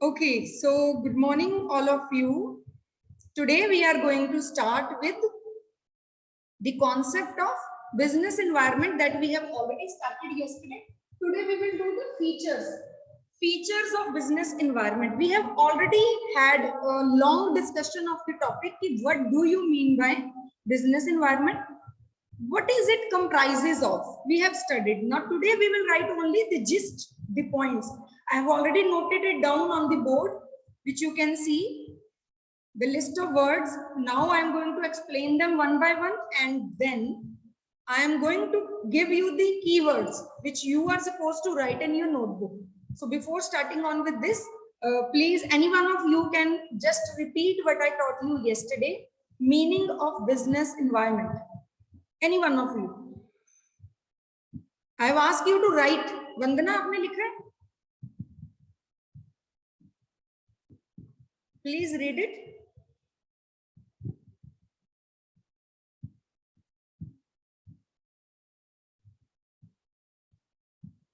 Okay, so good morning, all of you. Today we are going to start with the concept of business environment that we have already started yesterday. Today we will do the features of business environment. We have already had a long discussion of the topic. What do you mean by business environment? What is it comprises of? We have studied. Now today we will write only the gist, the points. I have already noted it down on the board, which you can see the list of words. Now I am going to explain them one by one, and then I am going to give you the keywords which you are supposed to write in your notebook. So before starting on with this, please, any one of you can just repeat what I taught you yesterday. Meaning of business environment. Any one of you. I have asked you to write. Vandana, आपने लिखा है? Please read it.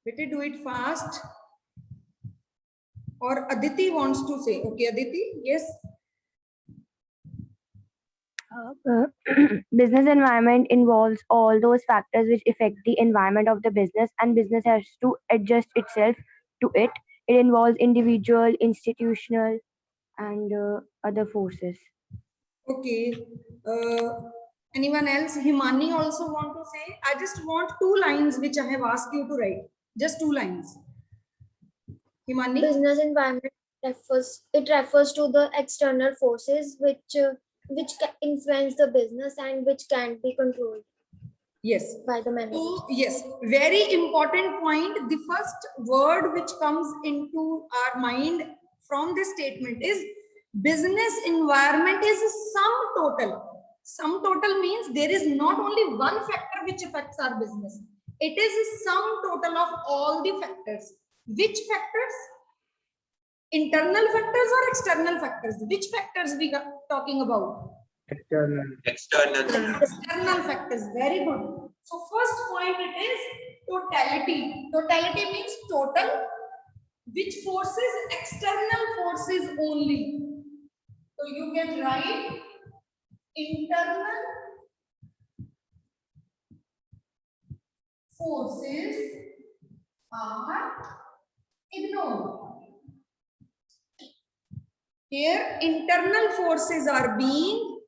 Better do it fast. Or Aditi wants to say. Okay, Aditi, yes. Business environment involves all those factors which affect the environment of the business, and business has to adjust itself to it. It involves individual, institutional, and other forces. Okay. Anyone else? Himani also want to say. I just want 2 lines which I have asked you to write. Just 2 lines. Himani. Business environment refers to the external forces which influence the business and which can be controlled. Yes. By the manager. So, yes, very important point. The first word which comes into our mind from this statement is business environment is sum total. Sum total means there is not only one factor which affects our business. It is a sum total of all the factors. Which factors? Internal factors or external factors? Which factors we are talking about? External factors. Very good. So first point it is totality. Totality means total, which forces external forces only. So you can write internal forces are ignored. Here internal forces are being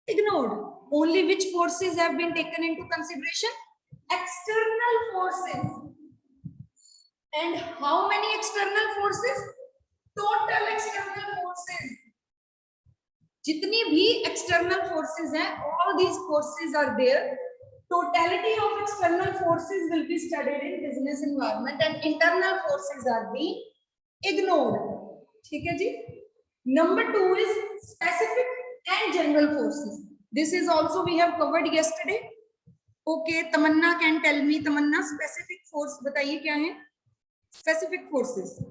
ignored. Only which forces have been taken into consideration? External forces. And how many external forces? Total external forces. Jitni bhi external forces hai, all these forces are there. Totality of external forces will be studied in business environment, and internal forces are being ignored. ठीक है जी? Number 2 is specific and general forces. This is also we have covered yesterday. Okay, Tamanna can tell me. Tamanna, specific force बताइए क्या है? Specific forces.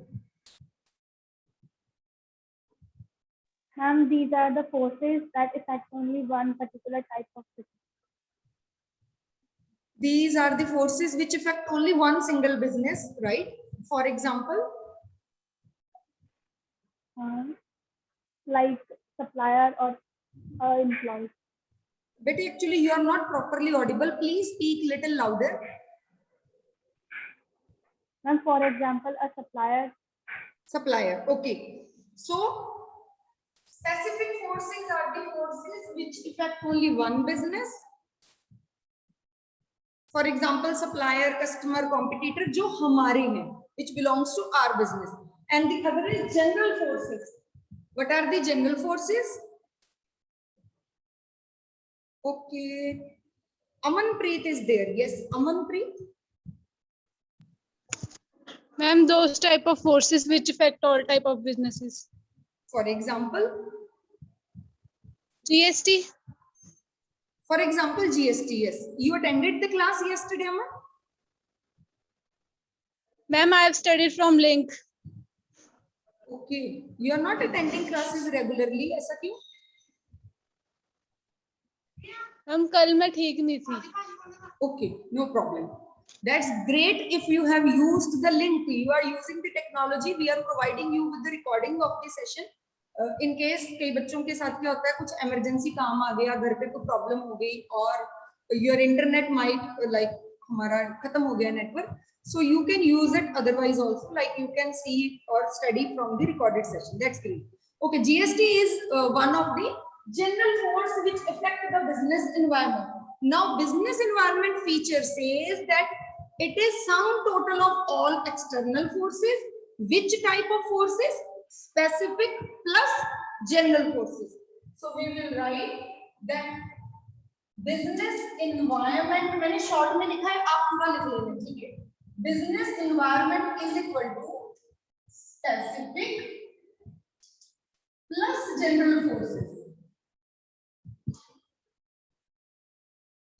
Ma'am, these are the forces that affect only one particular type of business. These are the forces which affect only one single business, right? For example, like supplier or employees. but actually you are not properly audible. Please speak little louder. Ma'am, for example, a supplier. Supplier. Okay. So specific forces are the forces which affect only one business. For example, supplier, customer, competitor, जो हमारे हैं, which belongs to our business. And the other is general forces. What are the general forces? Okay. Amanpreet is there. Yes, Amanpreet. Ma'am, those type of forces which affect all type of businesses. For example, GST. For example, GST. Yes. You attended the class yesterday, Aman? Ma'am, I have studied from link. Okay. You are not attending classes regularly. ऐसा क्यों? Ma'am, कल मैं ठीक नहीं थी. Okay, no problem. That's great. If you have used the link, you are using the technology, we are providing you with the recording of the session. In case कई बच्चों के साथ क्या होता है, कुछ emergency काम आ गया, घर पे कोई problem हो गई, और your internet might like हमारा खत्म हो गया network, so you can use it otherwise also, like you can see or study from the recorded session. That's great. Okay, GST is one of the general force which affect the business environment. Now, business environment feature says that it is sum total of all external forces. Which type of forces? Specific plus general forces. So we will write that business environment, मैंने short में लिखा है, आप पूरा लिख लेना, ठीक है? Business environment is equal to specific plus general forces.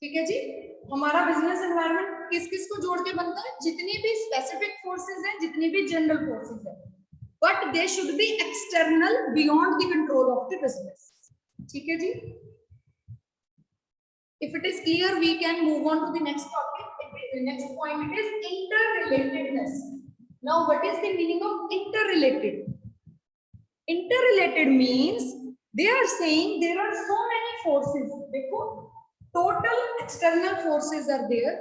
ठीक है जी? हमारा बिजनेस एनवायरनमेंट किस किस को जोड़ के बनता है? जितनी भी स्पेसिफिक फोर्सेस हैं, जितनी भी जनरल फोर्सेस हैं, but they should be external beyond the control of the business. ठीक है जी? If it is clear, we can move on to the next topic. The next point it is interrelatedness. Now, what is the meaning of interrelated? Interrelated means they are saying there are so many forces. देखो, total external forces are there.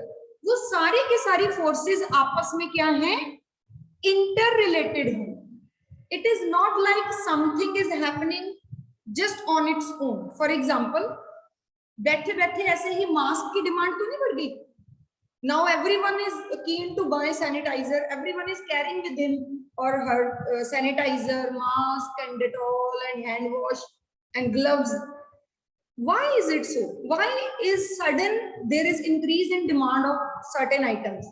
वो सारी के सारी forces आपस में क्या हैं? Interrelated हैं. It is not like something is happening just on its own. For example, बैठे बैठे ऐसे ही मास्क की डिमांड तो नहीं बढ़ गई. Now everyone is keen to buy sanitizer. Everyone is carrying with him or her sanitizer, mask, and Dettol, and hand wash, and gloves. Why is it so? Why is sudden there is increase in demand of certain items?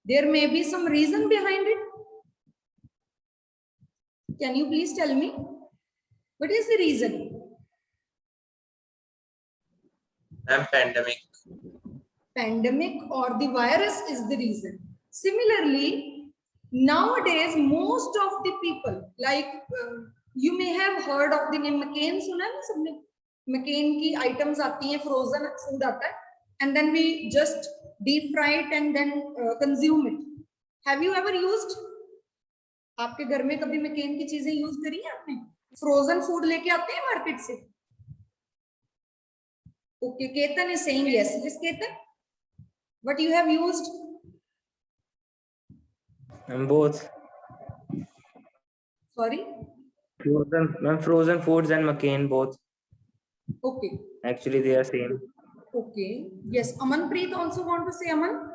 There may be some reason behind it. Can you please tell me? What is the reason? Pandemic. Pandemic or the virus is the reason. Similarly, nowadays most of the people, like you may have heard of the name McCain. सुना है ना सबने? McCain की items आती हैं, frozen food आता है, and then we just deep fry it and then consume it. Have you ever used? आपके घर में कभी McCain की चीजें यूज करी है आपने? Frozen food लेके आते हैं मार्केट से. Okay, Ketan is saying yes. Yes, Ketan. What you have used? Both. Sorry. Frozen foods and McCain both. Okay. Actually, they are same. Okay. Yes. Amanpreet also want to say, Aman.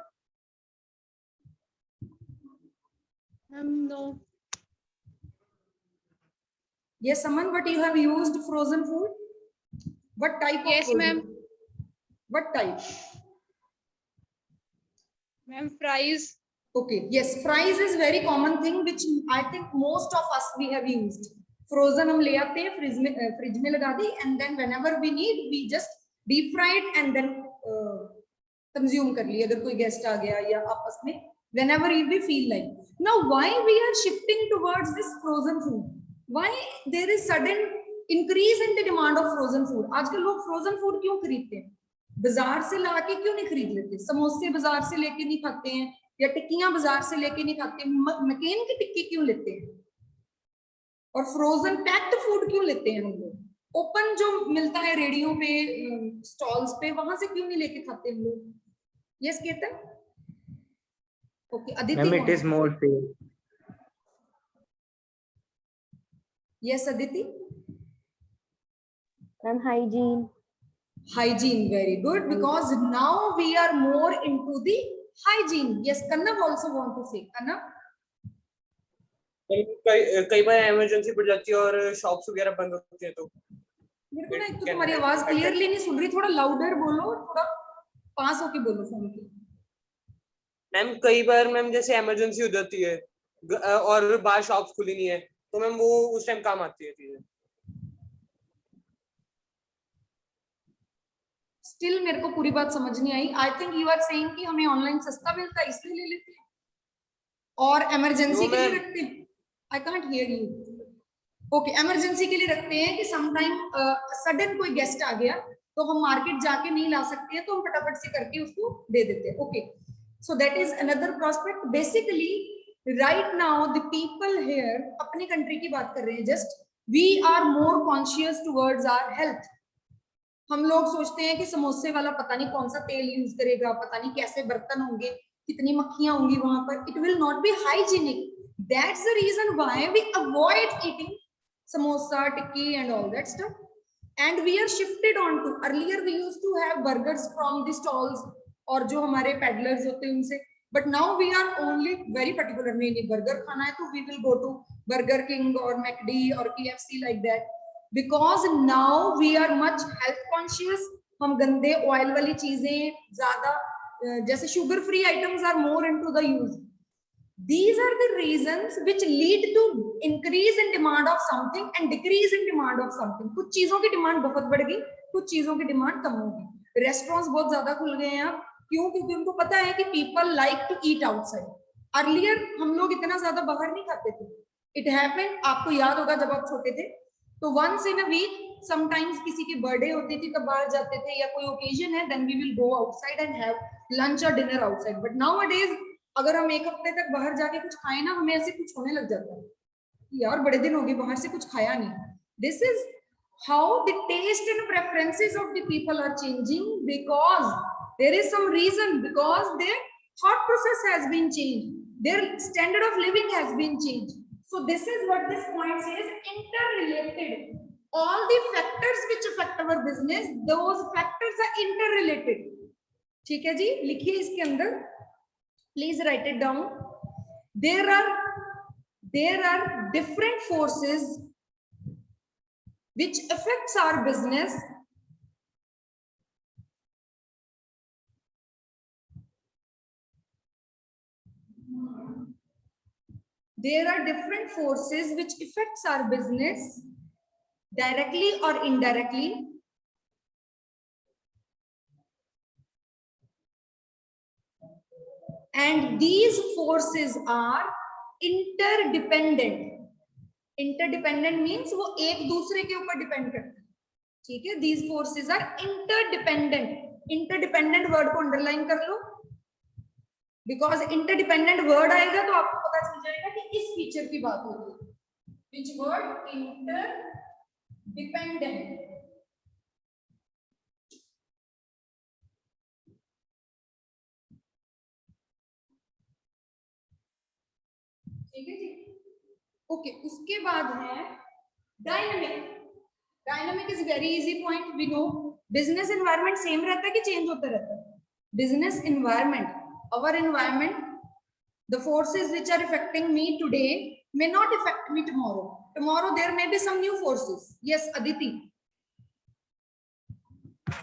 No. Yes, Aman. What you have used frozen food? What type of? Yes, ma'am. What type? Ma'am, fries. Okay. Yes, fries is very common thing which I think most of us we have used. Frozen हम ले आते हैं fridge में लगा दी, and then whenever we need we just deep fry it and then consume कर ली अगर कोई guest आ गया या आपस में whenever we feel like. Now why we are shifting towards this frozen food? Why there is sudden increase in the demand of frozen food? आजकल लोग frozen food क्यों खरीदते हैं? बाजार से लाके क्यों नहीं खरीद लेते? समोसे बाजार से लेके नहीं खाते हैं या टिक्कियां बाजार से लेके नहीं खाते? McCain की टिक्की क्यों लेते हैं? और फ्रोजन पैक्ड फूड क्यों लेते हैं हम लोग? ओपन जो मिलता है रेडियो पे, स्टॉल्स पे, वहां से क्यों नहीं लेके खाते हम लोग? Yes Ketan. Okay, Aditi. Ma'am, it is more safe. Yes Aditi. And hygiene. Hygiene, very good, because now we are more into the hygiene. Yes, Kannab also want to say. Kannab. कई बार इमरजेंसी पड़ जाती है और शॉप्स वगैरह बंद होती है, तो मेरे को ना एक तो तुम्हारी आवाज क्लियरली नहीं सुन रही, थोड़ा लाउडर बोलो, थोड़ा पास होके बोलो फोन के. मैम कई बार मैम जैसे इमरजेंसी हो जाती है और बाहर शॉप्स खुली नहीं है, तो मैम वो उस टाइम काम आती है चीजें. स्टिल मेरे को पूरी बात समझ नहीं आई. I think you are saying कि हमें ऑनलाइन सस्ता मिलता है इसलिए ले लेते हैं और इमरजेंसी के लिए रखते हैं. I can't hear you. Okay, emergency के लिए रखते हैं कि समटाइम सडन कोई गेस्ट आ गया तो हम मार्केट जाके नहीं ला सकते हैं, तो हम फटाफट से करके उसको दे देते हैं. Okay, So that is another prospect. Basically right now the people here, अपने country की बात कर रहे हैं just, we are more conscious towards our health. हम लोग सोचते हैं कि समोसे वाला पता नहीं कौन सा तेल यूज करेगा, पता नहीं कैसे बर्तन होंगे, कितनी मक्खियां होंगी वहां पर, it will not be hygienic. That's the reason why we avoid eating samosa, tikki and all that stuff. And we are shifted on to, earlier we used to have burgers from the stalls और जो हमारे peddlers होते हैं उनसे, but now we are only very particular, नहीं burger खाना है तो we will go to Burger King or McD or KFC like that, because now we are much health conscious. हम गंदे oil वाली चीजें ज्यादा, जैसे sugar free items are more into the use. These are the reasons which lead to increase in demand of something and decrease in demand of something. कुछ चीजों की demand बहुत बढ़ गई, कुछ चीजों की डिमांड कम हो गई. रेस्टोरेंट्स बहुत ज्यादा खुल गए हैं अब, क्यों? क्योंकि उनको पता है कि people like to eat outside. Earlier हम लोग इतना ज्यादा बाहर नहीं खाते थे. It happened, आपको याद होगा जब आप छोटे थे तो once in a week, sometimes किसी की बर्थडे होती थी तब बाहर जाते थे, या कोई occasion है then we will go outside and have lunch or dinner outside. But nowadays अगर हम एक हफ्ते तक बाहर जाके कुछ खाए ना, हमें ऐसे कुछ होने लग जाता है, यार बड़े दिन हो गए बाहर से कुछ खाया नहीं. This is how the taste and preferences of the people are changing, because there is some reason, because their thought process has been changed, their standard of living has been changed. So this is what this point says, interrelated. All the factors which affect our business, those factors are interrelated. ठीक है जी, लिखिए इसके अंदर, please write it down. There are different forces which affects our business directly or indirectly. And these forces are interdependent. Interdependent means वो एक दूसरे के ऊपर डिपेंड करते हैं, ठीक है. These forces are interdependent. Interdependent word को अंडरलाइन कर लो, because interdependent word आएगा तो आपको पता चल जाएगा कि इस फीचर की बात हो रही है. Which word? Interdependent. ठीक है जी. ओके, उसके बाद है dynamic. Dynamic is very easy point. We know business environment same रहता है कि चेंज होता रहता है? Business environment, our environment, the forces which are affecting me today may not affect me tomorrow. Tomorrow there may be some new forces. Yes, Aditi.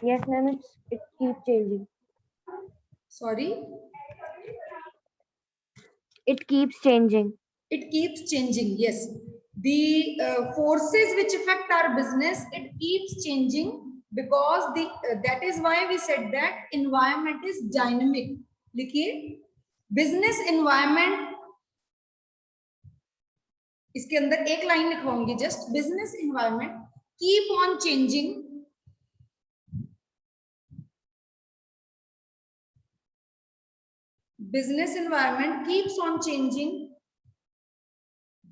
Yes, ma'am. It keeps changing. Sorry. It keeps changing. It keeps changing. Yes, the forces which affect our business, it keeps changing, because the that is why we said that environment is dynamic. लिखिए business environment, इसके अंदर एक line लिखवाऊंगी just. Business environment keep on changing. Business environment keeps on changing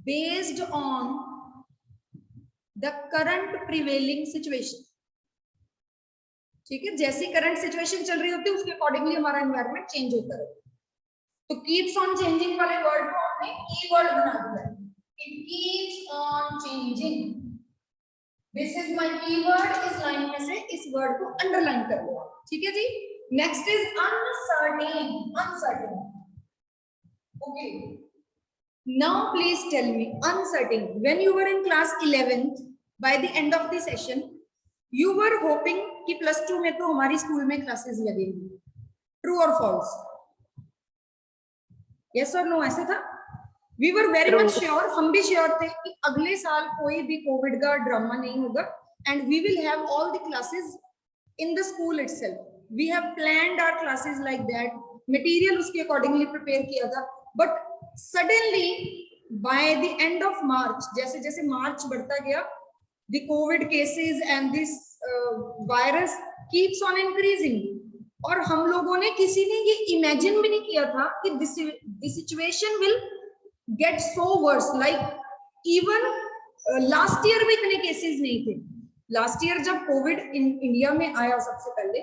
based on the current prevailing situation. ठीक है, जैसी current situation चल रही होती है उसके अकॉर्डिंगली हमारा एनवायरनमेंट चेंज होता है. तो कीप्स ऑन चेंजिंग वाले वर्ड को हमने कीवर्ड बना दिया. It keeps on changing. This is my keyword. इस लाइन में से इस वर्ड को अंडरलाइन कर लो. ठीक है जी. Next is uncertain. Uncertain. Okay, now please tell me, uncertain, when you were in class 11th, by the end of the session you were hoping कि +2 में तो हमारी स्कूल में क्लासेस लगेंगी. ट्रू और फॉल्स? यस और नो? ऐसे था. We were very much sure, हम भी श्योर थे कि अगले साल कोई भी कोविड का ड्रामा नहीं होगा and we will have all the classes in the school itself. We have planned our classes like that. Material उसके अकॉर्डिंगली प्रिपेयर किया था. But suddenly by the end of March, जैसे जैसे मार्च बढ़ता गया, the COVID cases and this virus keeps on increasing. और हम लोगों ने किसी ने ये इमेजिन भी नहीं किया था कि this situation will get so worse, like even last year में इतने केसेस नहीं थे। लास्ट ईयर जब कोविड इंडिया में आया, सबसे पहले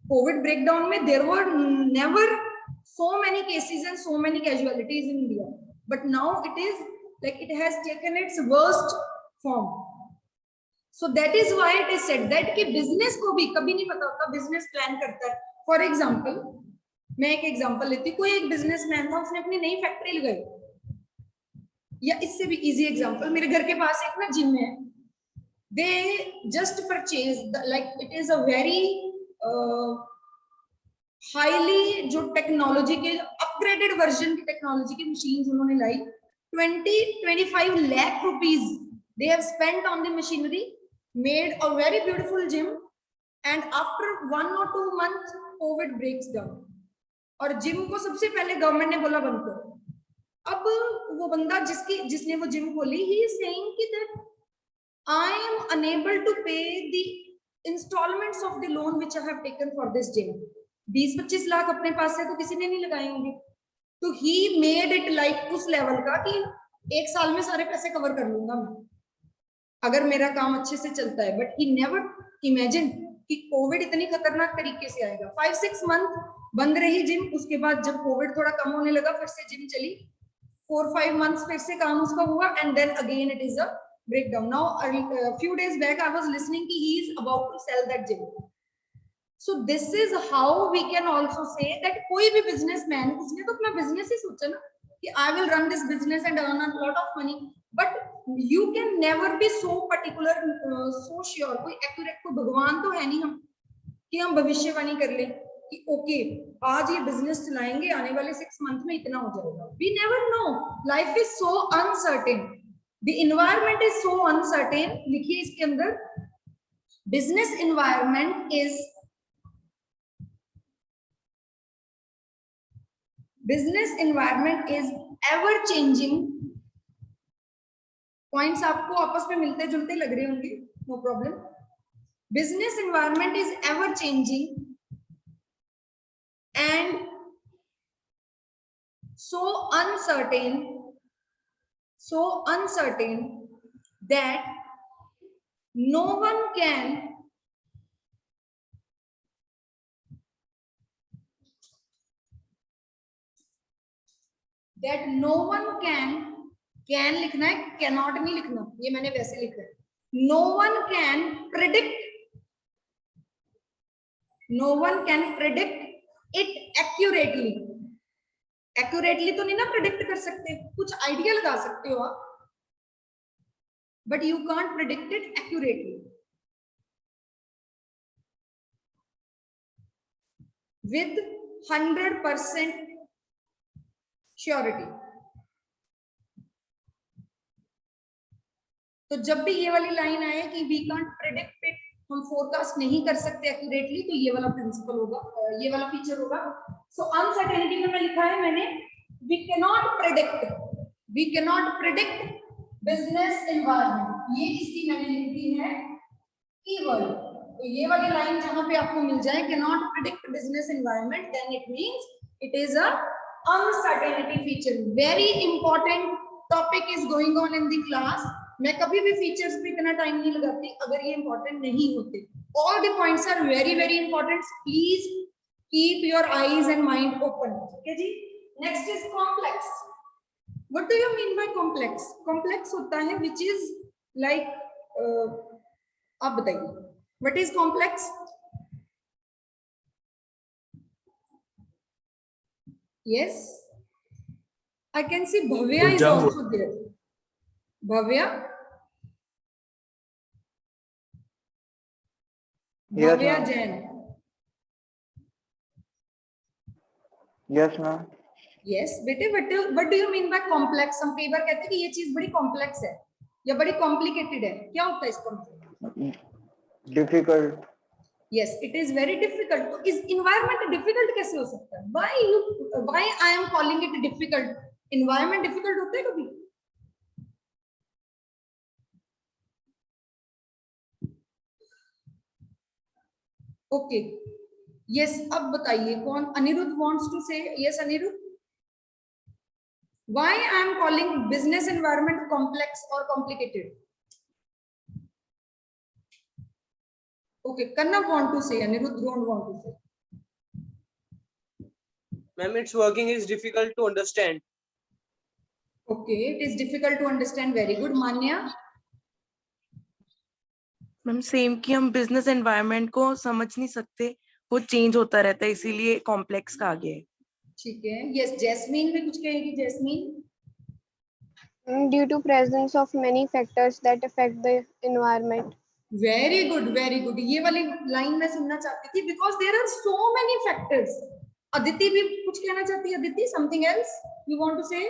कोविड ब्रेकडाउन में there were never so many cases and so many casualties in India, but now it is like it has taken its worst form. So that is why it is said that कि business को भी कभी नहीं पता होता, business plan करता है। For example, मैं एक एग्जांपल लेती हूँ, कोई एक बिजनेसमैन था, उसने अपनी नई फैक्ट्री लगाई, या इससे भी इजी एग्जांपल, मेरे घर के पास एक ना जिम है, they just purchased like it is a very highly जो टेक्नोलॉजी के अपग्रेडेड वर्जन की टेक्नोलॉजी की मशीन उन्होंने लाई, 20-25 lakh rupees they have spent on the machinery, made a very beautiful gym, and after 1 or 2 months COVID breaks down और gym को सबसे पहले government ने बोला बंद करो। अब वो बंदा जिसने वो जिम खोली, he is saying कि that I am unable to pay the installments of the loan which I have taken for this gym. 20-25 lakh अपने पास से तो किसी ने नहीं लगाए होंगे, तो ही मेड इट लाइक उस लेवल का कि 1 साल में सारे पैसे कवर कर लूंगा मैं अगर मेरा काम अच्छे से चलता है। बट ही नेवर इमेजिन कि कोविड इतनी खतरनाक तरीके से आएगा। 5-6 मंथ बंद रही जिम, उसके बाद जब कोविड थोड़ा कम होने लगा फिर से जिम चली, 4-5 months फिर से काम उसका हुआ, and then again it is a breakdown. Now few days back I was listening कि he is about to sell that gym. So this is how we can also say that कोई भी businessman, उसने तो अपना business ही सोचा ना कि I will run this business and earn a lot of money, but you can never be so particular, so sure, कोई accurate, कोई भगवान तो है नहीं हम कि हम भविष्यवाणी कर ले कि ओके आज ये बिजनेस चलाएंगे, आने वाले 6 मंथ में इतना हो जाएगा। We never know, life is so uncertain, the environment is so uncertain। लिखिए इसके अंदर, business environment is ever changing। Points आपको आपस में मिलते जुलते लग रहे होंगे, no problem. Business environment is ever changing and so uncertain that no one can लिखना है, cannot नहीं लिखना, ये मैंने वैसे लिखा है। no one can predict it accurately। Accurately तो नहीं ना प्रेडिक्ट कर सकते, कुछ आइडिया लगा सकते हो आप, but you can't predict it accurately with 100% surety. तो जब भी ये वाली लाइन आए कि वी कांट प्रेडिक्ट इट, हम फोरकास्ट नहीं कर सकते एक्यूरेटली, तो ये वाला प्रिंसिपल होगा, ये वाला फीचर होगा। सो अनसर्टेनिटी में मैं लिखा है मैंने, we cannot predict business environment, ये इसकी मैंने लिख दी है कीवर्ड। तो ये वाली लाइन जहां पे आपको मिल जाए cannot predict business environment, then it means it is a uncertainty feature. Very important topic is going on in the class. मैं कभी भी फीचर्स पे इतना टाइम नहीं लगाती अगर ये इंपॉर्टेंट नहीं होते। All the points are very very important, please keep your eyes and mind open. ठीक है जी। Next is complex. What do you mean by complex? Complex होता है विच इज लाइक, आप बताइए what is complex? Yes, I can see Bhavya is also there. Bhavya, Bhavya Jain. Yes ma'am. Yes बेटे, what do you mean by complex? हम कई बार कहते हैं कि ये चीज बड़ी कॉम्प्लेक्स है या बड़ी कॉम्प्लिकेटेड है, क्या होता है इसका मतलब? Difficult. Yes, it is very difficult. तो इस इन्वायरमेंट डिफिकल्ट कैसे हो सकता है? Why I am calling it difficult? Environment difficult होता है कभी? ओके, यस, अब बताइए कौन? Anirudh wants to say. Yes, Anirudh. Why I am calling business environment complex or complicated? Okay, Kannab want to say. Anirudh don't want to say. Ma'am, its working is difficult to understand. Okay, it is difficult to understand. Very good. Manya. Ma'am same कि हम business environment को समझ नहीं सकते, वो change होता रहता है, इसीलिए कॉम्प्लेक्स का आगे है। ठीक है। यस, जैस्मीन भी कुछ कहेगी। Jasmine. Due to presence of many factors that affect the environment. Very good, very good. ये वाली लाइन मैं सुनना चाहती थी, because there are so many factors. Aditi भी कुछ कहना चाहती है। Aditi, something else you want to say?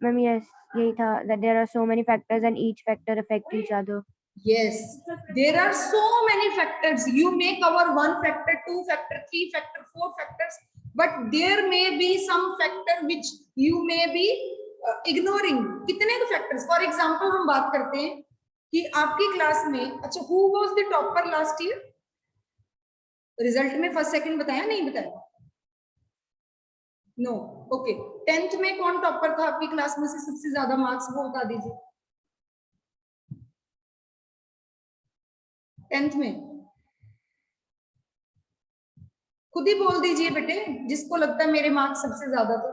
Ma'am yes, यही था that there are so many factors and each factor affect each other. Yes, there are so many factors. You may cover 1 factor, 2 factor, 3 factor, 4 factors, but there may be some factor which you may be ignoring. कितने तो factors? For example, हम बात करते हैं कि आपकी class में, अच्छा, who was the topper last year? Result में फर्स्ट सेकंड बताया नहीं बताया? No, okay. 10th में कौन टॉपर था आपकी क्लास में से सबसे ज्यादा मार्क्स, वो बता दीजिए। 10th में खुद ही बोल दीजिए बेटे, जिसको लगता है मेरे मार्क्स सबसे ज्यादा थे।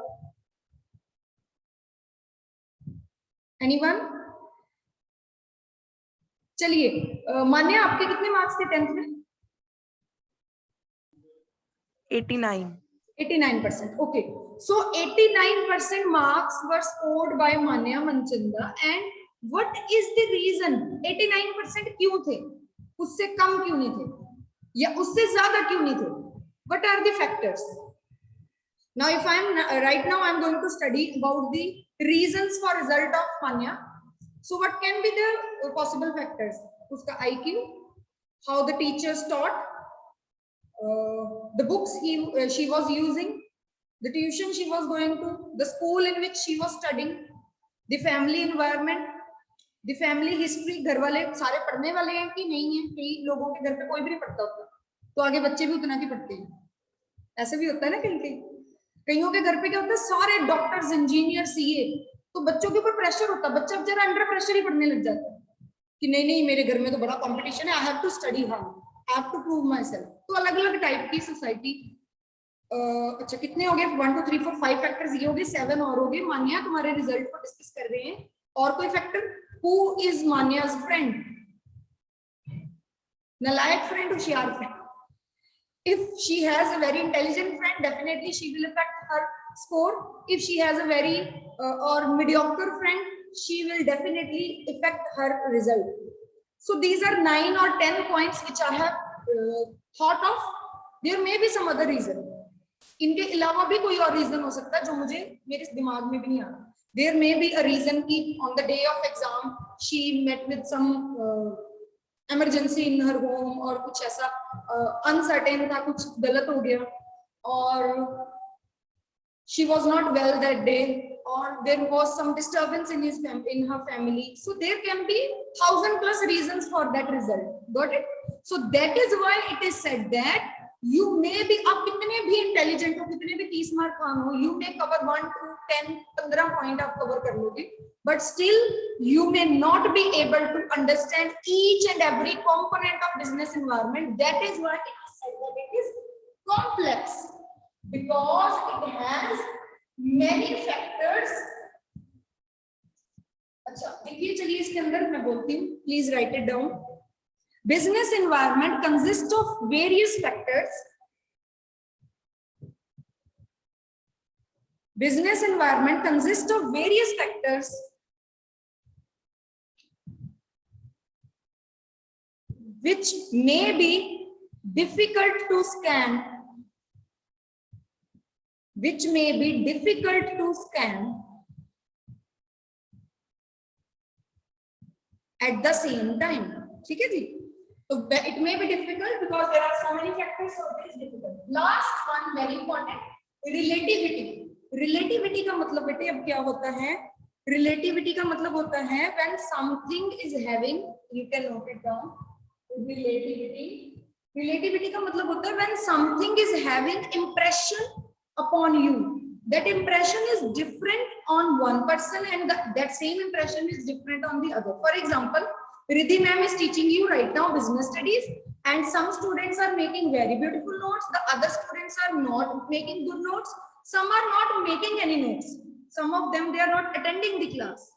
एनीवन? चलिए, मान्या आपके कितने मार्क्स थे 10th में? 89. 89%. Okay, so 89% marks were scored by Manya Manchanda. And what is the reason? 89% क्यों थे? उससे कम क्यों नहीं थे, या उससे ज्यादा क्यों नहीं थे? What are the factors? Now, if I am right now, I am going to study about the reasons for result of Manya. So, what can be the possible factors? उसका IQ, how the teachers taught, the books she was using, the tuition she was going to, the school in which she was studying, the family environment, the family history. घर वाले सारे पढ़ने वाले हैं कि नहीं है? कई लोगों के घर पे कोई भी नहीं पढ़ता होता, तो आगे बच्चे भी उतना ही पढ़ते हैं। ऐसे भी होता है ना, कईयों के घर पे क्या होता है, सारे डॉक्टर्स, इंजीनियर, सीए, तो बच्चों के ऊपर प्रेशर होता है, बच्चा बेचारा अंडर प्रेशर ही पढ़ने लग जाता है कि नहीं नहीं मेरे घर में तो बड़ा कंपटीशन है, I have to study hard, I have to prove myself. तो अलग अलग टाइप की सोसाइटी। अच्छा, कितने हो गए? 1 2 3 4 5 फैक्टर्स ये हो गए, 7 और हो गए। मान्या तुम्हारे रिजल्ट को डिस्कस कर रहे हैं। और कोई factor? Who is Manya's friend? नालायक फ्रेंड, होशियार friend? If she has a very intelligent friend, definitely she will affect her score. If she has a very or mediocre friend, she will definitely affect her result. So these are 9 or 10 points which I have thought of. There may be some other reason. इनके अलावा भी कोई और reason हो सकता है जो मुझे मेरे दिमाग में भी नहीं आ रहा। There may be a reason कि on the day of exam she met with some emergency in her home, और कुछ ऐसा uncertain था, कुछ गलत हो गया, और she was not well that day, or there was some disturbance in her family. So there can be 1000+ reasons for that result. Got it? So that is why it is said that you may be, आप कितने भी intelligent हो, कितने भी 30 mark Khan हो, you may cover 1 to 10 15 point आप cover कर लोगे, but still you may not be able to understand each and every component of business environment. That is why it is said that it is complex, because it has many factors. अच्छा देखिए, चलिए इसके अंदर मैं बोलती हूँ, please right it down. Business environment consists of various factors. Business environment consists of various factors which may be difficult to scan, at the same time. ठीक है जी? So it may be difficult because there are so many factors, so it is difficult. Last one, very important, relativity. Relativity का मतलब बेटे अब क्या होता है? Relativity का मतलब होता है when something is having, you can note it down, relativity Relativity का मतलब होता है when something is having impression upon you. That impression is different on one person and that same impression is different on the other. For example, Riddhi ma'am is teaching you right now business studies and some students are making very beautiful notes. The other students are not making good notes. Some are not making any notes. Some of them, they are not attending the class.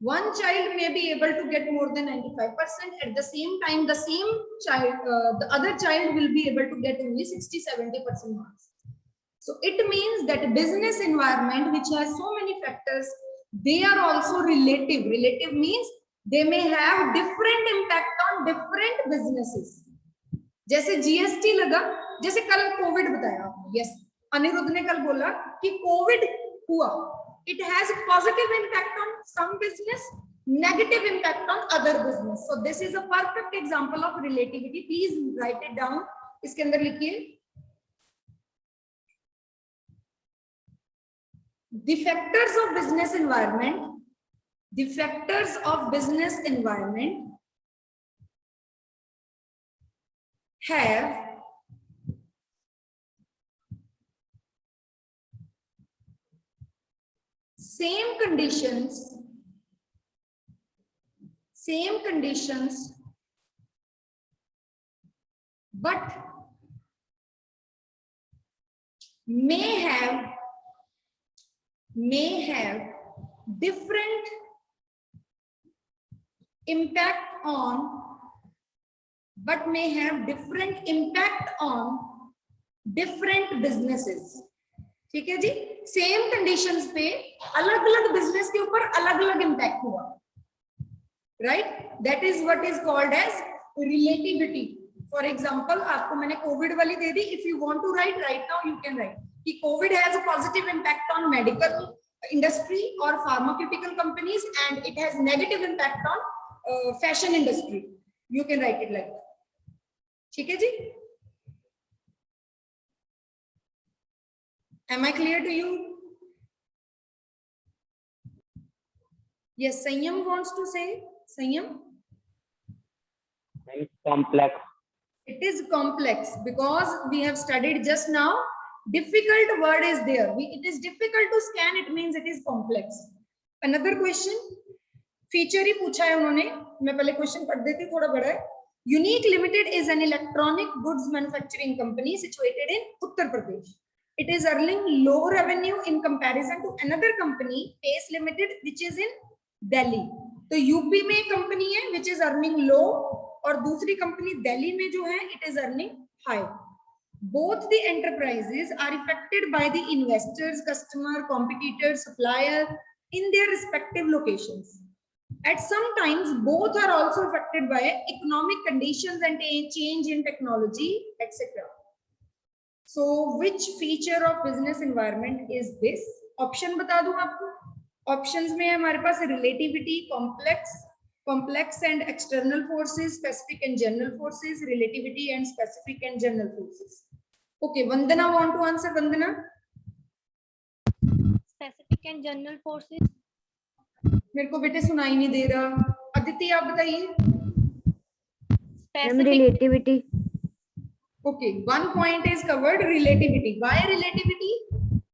One child may be able to get more than 95%. At the same time, the same child, the other child will be able to get only 60-70% marks. So it means that business environment, which has so many factors, they are also relative. Relative means they may have different impact on different businesses. जैसे GST लगा, जैसे कल Covid बताया आपने, yes Anirudh ने कल बोला कि कोविड हुआ, it has a positive impact on some business, negative impact on other business. So this is a perfect example of relativity. Please write it down. इसके अंदर लिखिए the factors of business environment. The factors of business environment have same conditions, but may have different impact on, different businesses. ठीक है जी, same conditions पे अलग अलग business के ऊपर अलग अलग इम्पैक्ट हुआ, right? That is what is called as relativity. For example आपको मैंने कोविड वाली दे दी. If you want to write right now you can write कि covid has a positive impact on medical industry और pharmaceutical companies and it has negative impact on fashion industry. You can write it like that. ठीक है जी? Am I clear to you? Yes, Sanyam wants to say. Sanyam? Very complex. It is complex because we have studied just now. Difficult word is there. It is difficult to scan. It means it is complex. Another question. Feature ही पूछा है उन्होंने. मैं पहले question पढ़ देती, थोड़ा बड़ा है. Unique Limited is an electronic goods manufacturing company situated in Uttar Pradesh. It is earning low revenue in comparison to another company, Pace Limited, which is in Delhi. तो यूपी में एक कंपनी है which is earning low और दूसरी company Delhi में जो है it is earning high. Both the enterprises are affected by the investors, customer, competitors, supplier in their respective locations. At some times, both are also affected by economic conditions and change in technology, etc. So which feature of business environment is this? Option बता दूं आपको. Options में हमारे पास relativity, complex and external forces, specific and general forces, relativity and specific and general forces. Okay, Vandana want to answer. Vandana? Specific and general forces. मेरे को बेटे सुनाई नहीं दे रहा. अदिति आप बताइए. Relativity. Okay, one point is covered, relativity. Why relativity?